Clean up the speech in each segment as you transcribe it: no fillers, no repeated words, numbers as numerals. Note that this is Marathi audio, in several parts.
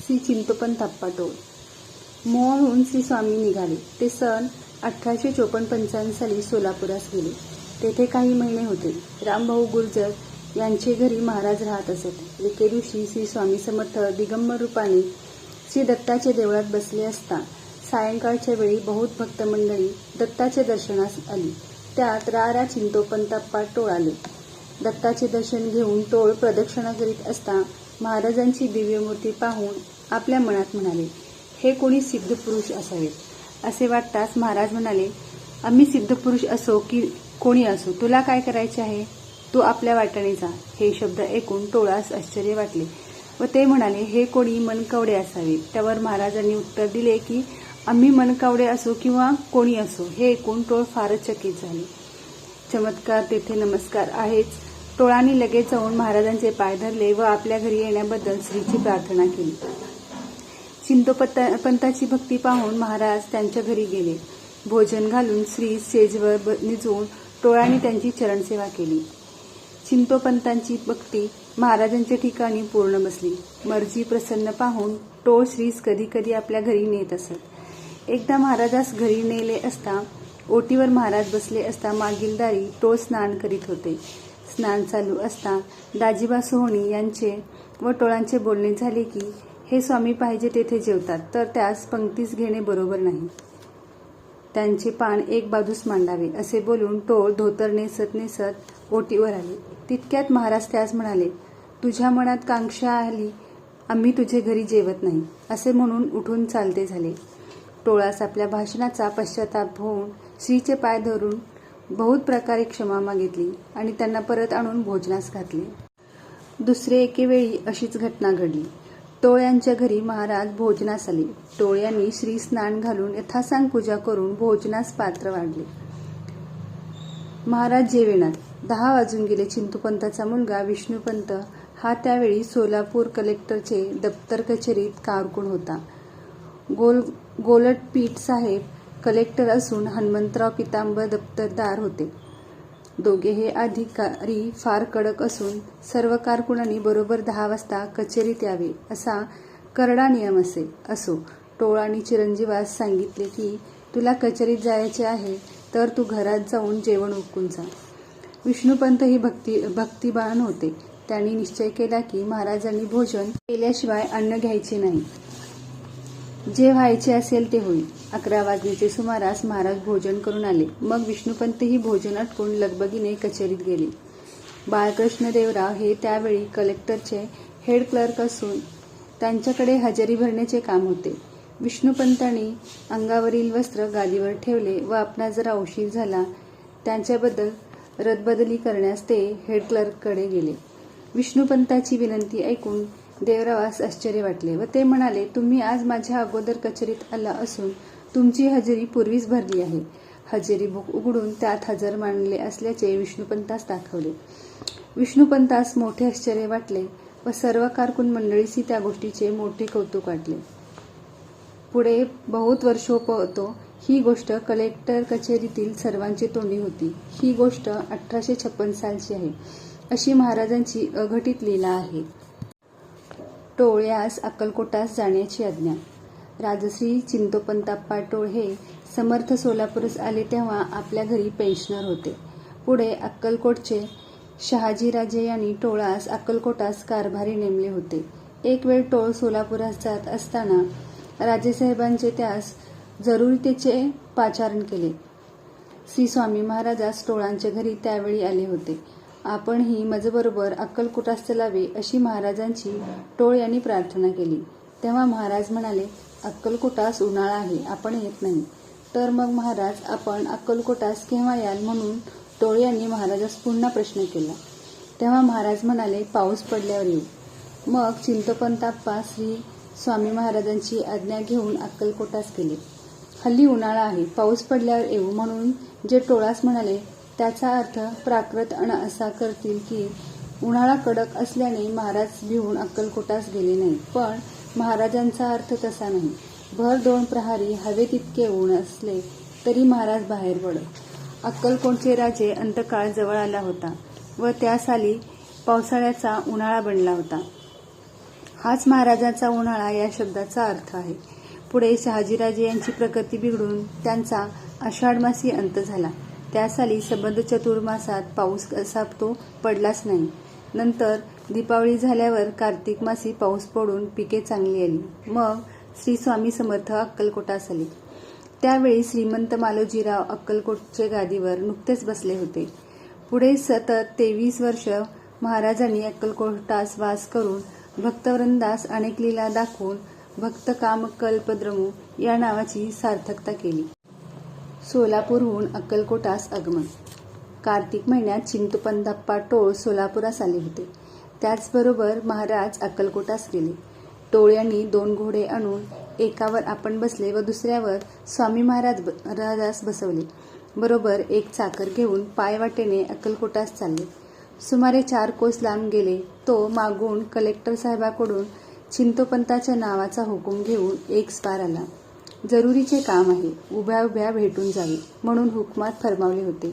श्री चिंतोपंत अप्पा टोळ. मोहहून श्री स्वामी निघाले. ते सन 1854-55 साली सोलापुरास गेले. तेथे काही महिने होते. रामभाऊ गुर्जर यांचे घरी महाराज राहत असत. एके दिवशी श्री स्वामी समर्थ दिगंबर रूपाने श्री दत्ताच्या देवळात बसले असता सायंकाळच्या वेळी बहुत भक्त मंडळी दत्ताच्या दर्शनास आली. त्यात रा चिंतोपंत अप्पा टोळ आले. दत्ताचे दर्शन घेऊन टोळ प्रदक्षिणा करीत असता महाराजांची दिव्य मूर्ती पाहून आपल्या मनात म्हणाले, हे कोणी सिद्ध पुरुष असावेत. असे वाटताच महाराज म्हणाले, आम्ही सिद्ध पुरुष असो की कोणी असो, तुला काय करायचे आहे, तू आपल्या वाटेने जा. हे शब्द ऐकून टोळास आश्चर्य वाटले व ते म्हणाले, हे कोणी मनकवडे असावे. त्यावर महाराजांनी उत्तर दिले की आम्ही मनकावडे असो किंवा कोणी असो. हे ऐकून टोळ फारच चकित झाले. चमत्कार तेथे नमस्कार आहेच. टोळाने लगेच जाऊन महाराजांचे पाय धरले व आपल्या घरी येण्याबद्दल श्रीची प्रार्थना केली. चिंतोपंताची भक्ती पाहून महाराज त्यांच्या घरी गेले. भोजन घालून श्री सेजवर निजून टोळाने त्यांची चरणसेवा केली. चिंतोपंतांची भक्ती महाराजांच्या ठिकाणी पूर्ण बसली. मर्जी प्रसन्न पाहून टोळ श्रीस कधी कधी आपल्या घरी नेत असत. एकदा महाराजास घरी नेले असता ओटीवर महाराज बसले असता मागील दारी टोळ स्नान करीत होते. स्नान चालू असता दाजीबा सोहणी यांचे व टोळांचे बोलणे झाले की हे स्वामी पाहिजे तेथे जेवतात तर त्यास पंक्तीस घेणे बरोबर नाही. त्यांचे पान एक बाजूस मांडावे असे बोलून टोळ धोतर नेसत नेसत ओटीवर आले. तितक्यात महाराज त्यास म्हणाले, तुझ्या मनात कांक्षा आली, आम्ही तुझे घरी जेवत नाही असे म्हणून उठून चालते झाले. टोळास आपल्या भाषणाचा पश्चाताप होऊन श्रीचे पाय धरून बहुत प्रकारे क्षमा मागितली आणि त्यांना परत आणून भोजनास घातले. दुसरे एके वेळी अशीच घटना घडली. टोळ यांच्या घरी महाराज भोजनास आले. टोळ यांनी श्री स्नान घालून यथासांग पूजा करून भोजनास पात्र वाढले. महाराज जेवेनात. 10 वाजून गेले. चिंतोपंताचा मुलगा विष्णुपंत हा त्यावेळी सोलापूर कलेक्टरचे दप्तर कचेरीत कारकून होता. गोलटपीठ साहेब कलेक्टर असून हनुमंतराव पितांबर दप्तरदार होते. दोघे हे अधिकारी फार कडक असून सर्व कारकुनांनी बरोबर 10 वाजता कचेरीत यावे असा करडा नियम असो. टोळ आणि चिरंजीवास सांगितले की तुला कचेरीत जायचे आहे तर तू घरात जाऊन जेवण उरकून जा. विष्णुपंत ही भक्तिवान होते. त्यांनी निश्चय केला की महाराजांनी भोजन केल्याशिवाय अन्न घ्यायचे नाही. जे व्हायचे असेल ते होईल. 11 वाजण्याचे सुमारास महाराज भोजन करून आले. मग विष्णुपंतही भोजन आटपून लगबगीने कचेरीत गेले. बाळकृष्ण देवराव हे त्यावेळी कलेक्टरचे हेड क्लर्क असून त्यांच्याकडे हजेरी भरण्याचे काम होते. विष्णुपंतांनी अंगावरील वस्त्र गादीवर ठेवले व आपणास जरा उशीर झाला त्यांच्याबद्दल रदबदली करण्यास ते हेड क्लर्ककडे गेले. विष्णुपंताची विनंती ऐकून देवरावास आश्चर्य वाटले व ते म्हणाले, तुम्ही आज माझ्या अगोदर कचेरीत आला असून तुमची हजेरी पूर्वीच भरली आहे. हजेरी बुक उघडून त्यात हजर मानले असल्याचे विष्णुपंतास दाखवले. विष्णुपंतास मोठे आश्चर्य वाटले व सर्व कारकून मंडळीसी त्या गोष्टीचे मोठे कौतुक वाटले. पुढे बहुत वर्षोपतो ही गोष्ट कलेक्टर कचेरीतील सर्वांची तोंडी होती. ही गोष्ट 1856 सालची आहे अशी महाराजांची अघटित लीला आहे. टोळ यास अक्कलकोटास जाण्याची आज्ञा. राजश्री चिंतोपंत अप्पा टोळ हे समर्थ सोलापूरस आले तेव्हा आपल्या घरी पेन्शनर होते. पुढे अक्कलकोटचे शहाजीराजे यांनी टोळास अक्कलकोटास कारभारी नेमले होते. एक वेळ टोळ सोलापुरास जात असताना राजेसाहेबांचे त्यास जरुरीतेचे पाचारण केले. श्री स्वामी महाराजास टोळांच्या घरी त्यावेळी आले होते. आपणही मजबरोबर अक्कलकोटास चलावे अशी महाराजांची टोळ यांनी प्रार्थना केली. तेव्हा महाराज म्हणाले, अक्कलकोटास उन्हाळा आहे, आपण येत नाही. तर मग महाराज आपण अक्कलकोटास केव्हा याल म्हणून टोळ यांनी महाराजास पुन्हा प्रश्न केला. तेव्हा महाराज म्हणाले, पाऊस पडल्यावर येऊ. मग चिंतोपंत अप्पा श्री स्वामी महाराजांची आज्ञा घेऊन अक्कलकोटास गेले. हल्ली उन्हाळा आहे, पाऊस पडल्यावर येऊ म्हणून जे टोळास म्हणाले त्याचा अर्थ प्राकृत अण असा करतील की उन्हाळा कडक असल्याने महाराज भिवून अक्कलकोटास गेले नाही. पण महाराजांचा अर्थ तसा नाही. भर 2 प्रहारी हवे तितके ऊन असले तरी महाराज बाहेर पडत. अक्कलकोटचे राजे अंतकाळ जवळ आला होता व त्या साली पावसाळ्याचा उन्हाळा बनला होता. हाच महाराजांचा उन्हाळा या शब्दाचा अर्थ आहे. पुढे शहाजीराजे यांची प्रकृती बिघडून त्यांचा आषाढ मासी अंत झाला. त्या साली सबंध चतुर्मासात पाऊस असा तो पडलाच नाही. नंतर दीपावली झाल्यावर कार्तिक मासी पाऊस पडून पिके चांगली आली. मग श्री स्वामी समर्थ अक्कलकोटास आले. त्यावेळी श्रीमंत मालोजीराव अक्कलकोटच्या गादीवर नुकतेच बसले होते. पुढे सतत 23 वर्ष महाराजांनी अक्कलकोटास वास करून भक्तवृंदास अनेक लीला दाखवून भक्त काम कल्पद्रुम या नावाची सार्थकता केली. सोलापूरहून अक्कलकोटास आगमन. कार्तिक महिन्यात चिंतोपंताप्पा टोळ सोलापुरास आले होते. त्याचबरोबर महाराज अक्कलकोटास गेले. टोळ यांनी 2 घोडे आणून एकावर आपण बसले व दुसऱ्यावर स्वामी महाराजास बसवले. बरोबर एक चाकर घेऊन पायवाटेने अक्कलकोटास चालले. सुमारे 4 कोस लांब गेले तो मागून कलेक्टर साहेबाकडून चिंतोपंताच्या नावाचा हुकूम घेऊन एक स्पार आला. जरुरीचे काम आहे, उभ्या उभ्या भेटून जावे म्हणून हुकमात फरमावले होते.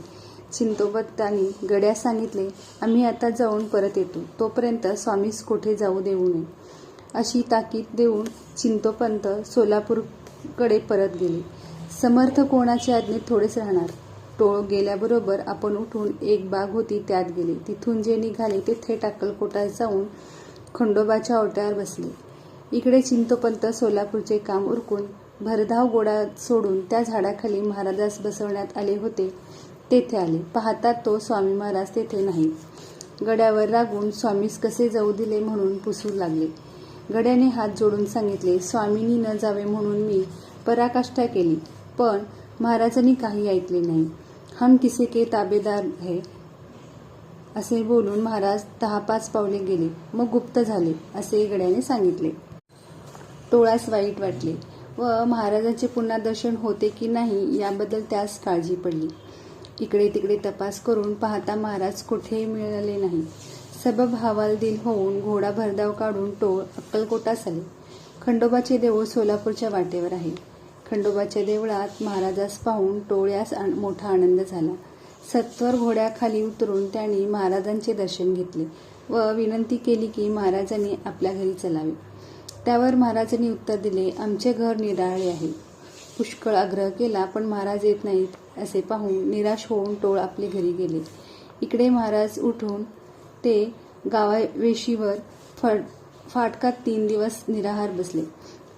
चिंतोपंतांनी गड्यास सांगितले, आम्ही आता जाऊन परत येतो, तोपर्यंत स्वामीस कोठे जाऊ देऊ नये अशी ताकीद देऊन चिंतोपंत सोलापूरकडे परत गेले. समर्थ कोणाच्या आज्ञेत थोडेच राहणार. टोळ गेल्याबरोबर आपण उठून एक बाग होती त्यात गेले. तिथून जे निघाले ते थेट अक्कलकोटात जाऊन खंडोबाच्या ओट्यावर बसले. इकडे चिंतोपंत सोलापूरचे काम उरकून भरधाव घोडा सोडून त्या झाडाखाली महाराजास बसवण्यात आले होते तेथे आले. पाहतात तो स्वामी महाराज तेथे नाही. गड्यावर रागून स्वामीस कसे जाऊ दिले म्हणून पुसू लागले. गड्याने हात जोडून सांगितले, स्वामींनी न जावे म्हणून मी पराकाष्ठा केली, पण महाराजांनी काही ऐकले नाही. हम किसी के ताबेदार है असे बोलून महाराज 10-5 पावले गेले, मग गुप्त झाले असे गड्याने सांगितले. टोळास वाईट वाटले व महाराजांचे पुन्हा दर्शन होते की नाही याबद्दल त्यास काळजी पडली. इकडे तिकडे तपास करून पाहता महाराज कुठेही मिळाले नाही. सबब हवालदिल होऊन घोडा भरधाव काढून टोळ अक्कलकोटास आले. खंडोबाचे देऊळ सोलापूरच्या वाटेवर आहे. खंडोबाच्या देवळात महाराजास पाहून टोळ्यास मोठा आनंद झाला. सत्वर घोड्याखाली उतरून त्यांनी महाराजांचे दर्शन घेतले व विनंती केली की महाराजांनी आपल्या घरी चलावे. त्यावर महाराजांनी उत्तर दिले, आमचे घर निराळे आहे. पुष्कळ आग्रह केला पण महाराज येत नाहीत असे पाहून निराश होऊन टोळ आपले घरी गेले. इकडे महाराज उठून ते गावावेशीवर फाटकात 3 दिवस निराहार बसले.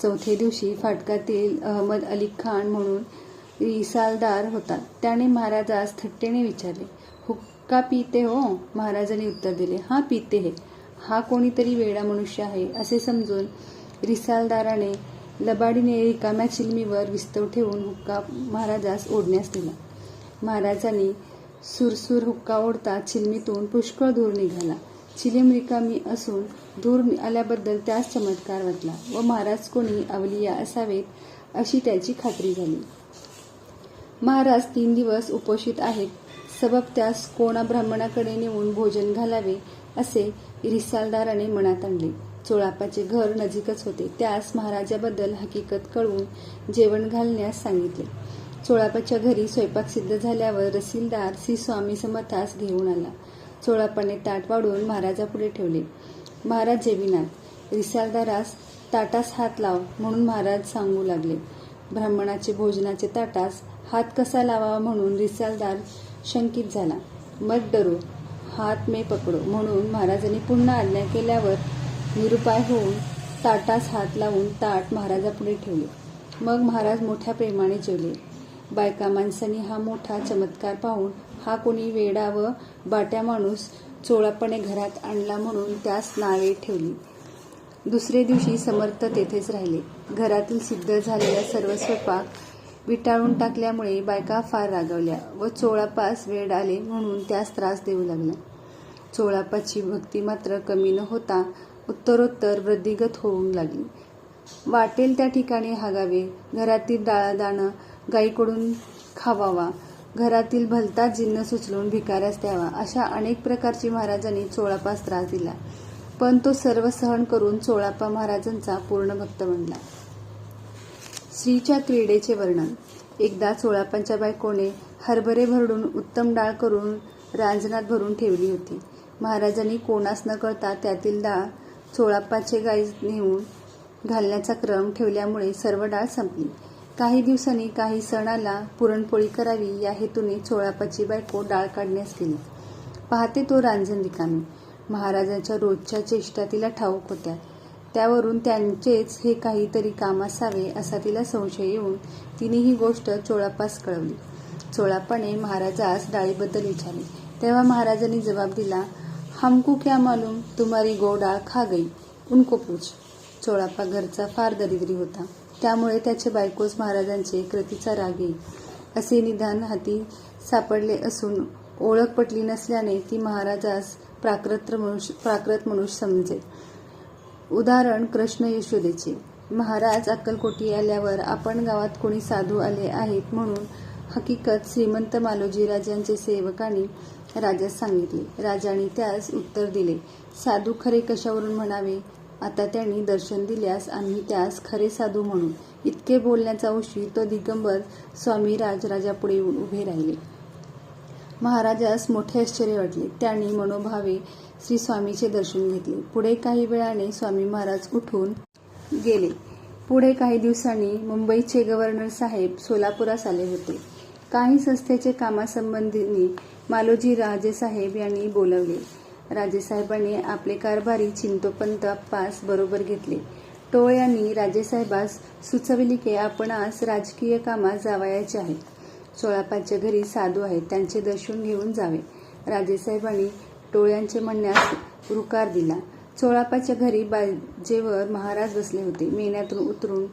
4थ्या दिवशी फाटकातील अहमद अली खान म्हणून रिसालदार होता. त्याने महाराजास थट्टेने विचारले, हुक्का पिते हो? महाराजांनी उत्तर दिले, हां पिते है. हा कोणीतरी वेडा मनुष्य आहे असे समजून रिसालदाराने लबाडीने रिकाम्या चिलमीवर विस्तव ठेवून हुक्का महाराजास ओढण्यास दिला. महाराजांनी सुरसुर हुक्का ओढता चिलमीतून पुष्कळ धूर निघाला. चिलीम रिकामी असून धूर आल्याबद्दल त्यास चमत्कार वाटला व महाराज कोणी अवलिया असावेत अशी त्याची खात्री झाली. महाराज 3 दिवस उपोषित आहेत, सबब त्यास कोणा ब्राह्मणाकडे नेऊन भोजन घालावे असे रिसालदाराने मनात आणले. चोळापाचे घर नजीकच होते. त्यास महाराजाबद्दल हकीकत कळवून जेवण घालण्यास सांगितले. चोळापाच्या घरी स्वयंपाक सिद्ध झाल्यावर रसीलदार श्री स्वामी समर्थास घेऊन आला. चोळापाने ताट वाढून महाराजापुढे ठेवले. महाराज जेविनात. रिसालदारास ताटास हात लाव म्हणून महाराज सांगू लागले. ब्राह्मणाचे भोजनाचे ताटास हात कसा लावावा म्हणून रिसालदार शंकित झाला. मत डरो, हात मे पकडो म्हणून महाराजांनी पुन्हा आज्ञा केल्यावर निरुपाय होऊन ताटास हात लावून ताट महाराजापुढे ठेवले. मग महाराज मोठ्या प्रेमाने जेवले. बायका माणसांनी हा मोठा चमत्कार पाहून हा कोणी वेडा व बाट्या माणूस चोळापणे घरात आणला म्हणून त्यास नावे ठेवली. दुसरे दिवशी समर्थ तेथेच राहिले. घरातील सिद्ध झालेला सर्व स्वयंपाक विटाळून टाकल्यामुळे बायका फार रागावल्या व चोळापास वेड आले म्हणून त्यास त्रास देऊ लागला. चोळापाची भक्ती मात्र कमी न होता उत्तरोत्तर वृद्धिगत होऊन लागली. वाटेल त्या ठिकाणी हागावे, घरातील डाळदाणं गायीकडून खावावा, घरातील भलता जिन्नस उचलून भिकाऱ्यास द्यावा, अशा अनेक प्रकारची महाराजांनी चोळापास त्रास दिला. पण तो सर्व सहन करून चोळापा महाराजांचा पूर्ण भक्त बनला. श्रीच्या क्रीडेचे वर्णन. एकदा चोळापांच्या बायकोने हरभरे भरडून उत्तम डाळ करून रांजणात भरून ठेवली होती. महाराजांनी कोणास न कळता त्यातील डाळ चोळाप्पाचे गाईज नेऊन घालण्याचा क्रम ठेवल्यामुळे सर्व डाळ संपली. काही दिवसांनी काही सण आला. पुरणपोळी करावी या हेतूने चोळाप्पाची बायको डाळ काढण्यास गेली. पाहते तो रांजण रिकामी. महाराजांच्या रोजच्या चेष्टा तिला ठाऊक होत्या. त्यावरून त्यांचेच हे काहीतरी काम असावे असा तिला संशय येऊन तिने ही गोष्ट चोळाप्पास कळवली. चोळाप्पाने महाराजास डाळीबद्दल विचारले. तेव्हा महाराजांनी जबाब दिला, हमको क्या मालूम, तुम्हारी गो डाळ खा गई, उनको पूछ. चोळाप्पा घरचा फार दरिद्री होता. त्यामुळे त्याच्या बायकोस महाराजांचे कृतीचा राग येई असे निदान हाती सापडले असून ओळख पटली नसल्याने ती महाराजास प्राकृत मनुष्य समजे. उदाहरण कृष्ण यशोदेचे. महाराज अक्कलकोटी आल्यावर आपण गावात कोणी साधू आले आहेत म्हणून हकीकत श्रीमंत मालोजी राजांचे सेवकांनी राजास सांगितले. राजाने त्यास उत्तर दिले, साधू खरे कशावरून म्हणावे. आता त्यांनी दर्शन दिल्यास आम्ही त्यास खरे साधू म्हणू. इतके बोलण्याचा उशीर तो दिगंबर स्वामी राजापुढे उभे राहिले. महाराजास मोठे आश्चर्य वाटले. त्यांनी मनोभावे श्री स्वामीचे दर्शन घेतले. पुढे काही वेळाने स्वामी महाराज उठून गेले. पुढे काही दिवसांनी मुंबईचे गव्हर्नर साहेब सोलापुरास आले होते. काही संस्थेचे कामासंबंधींनी मालोजी राजेसाहेब यांनी बोलवले. राजेसाहेबांनी आपले कारभारी चिंतोपंत अप्पास बरोबर घेतले. टोळ यांनी राजेसाहेबास सुचविले की आपणास राजकीय कामात जावयाचे आहे. चोळाप्पाच्या घरी साधू आहेत, त्यांचे दर्शन घेऊन जावे. राजेसाहेबांनी टोळ्यांचे म्हणण्यास रुकार दिला. चोळाप्पाच्या घरी बाजेवर महाराज बसले होते. मेण्यातून उतरून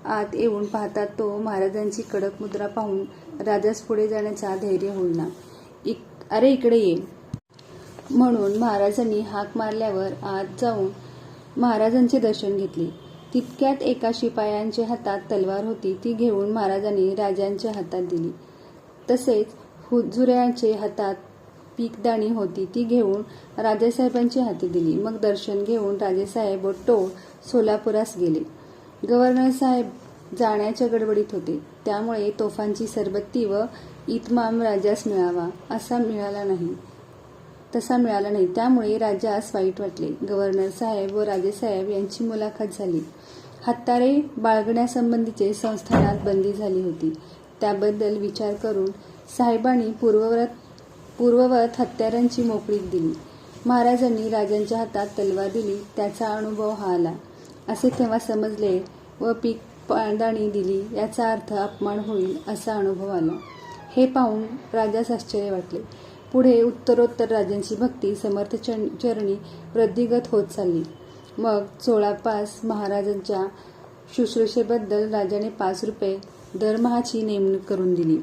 आत येऊन पाहतात तो महाराजांची कडक मुद्रा पाहून राजास पुढे जाण्याचा धैर्य होईना. अरे इकडे ये म्हणून महाराजांनी हाक मारल्यावर आत जाऊन महाराजांचे दर्शन घेतले. तितक्यात एका शिपायाच्या हातात तलवार होती. ती घेऊन महाराजांनी राजांच्या हातात दिली. तसेच हुजुराच्या हातात पीकदाणी होती, ती घेऊन राजेसाहेबांच्या हाती दिली. मग दर्शन घेऊन राजेसाहेब व टोळ सोलापुरास गेले. गव्हर्नर साहेब जाण्याच्या गडबडीत होते. त्यामुळे तोफांची सरबत्ती व इतमाम राजास मिळावा तसा मिळाला नाही. त्यामुळे राजास वाईट वाटले. गव्हर्नर साहेब व राजेसाहेब यांची मुलाखत झाली. हत्यारे बाळगण्यासंबंधीचे संस्थानात बंदी झाली होती. त्याबद्दल विचार करून साहेबांनी पूर्ववत हत्यारांची मोकळीक दिली. महाराजांनी राजांच्या हातात तलवार दिली. त्याचा अनुभव हा आला असे तेव्हा समजले व पीक पाळदाणी दिली याचा अर्थ अपमान होईल असा अनुभव आला. हे पाहून राजास आश्चर्य वाटले. पुढे उत्तरोत्तर राजांची भक्ती समर्थ चरणी वृद्धिगत होत चालली. मग चोळाप्पास महाराजांच्या शुश्रूषेबद्दल राजाने 5 रुपये दरमहाची नेमणूक करून दिली.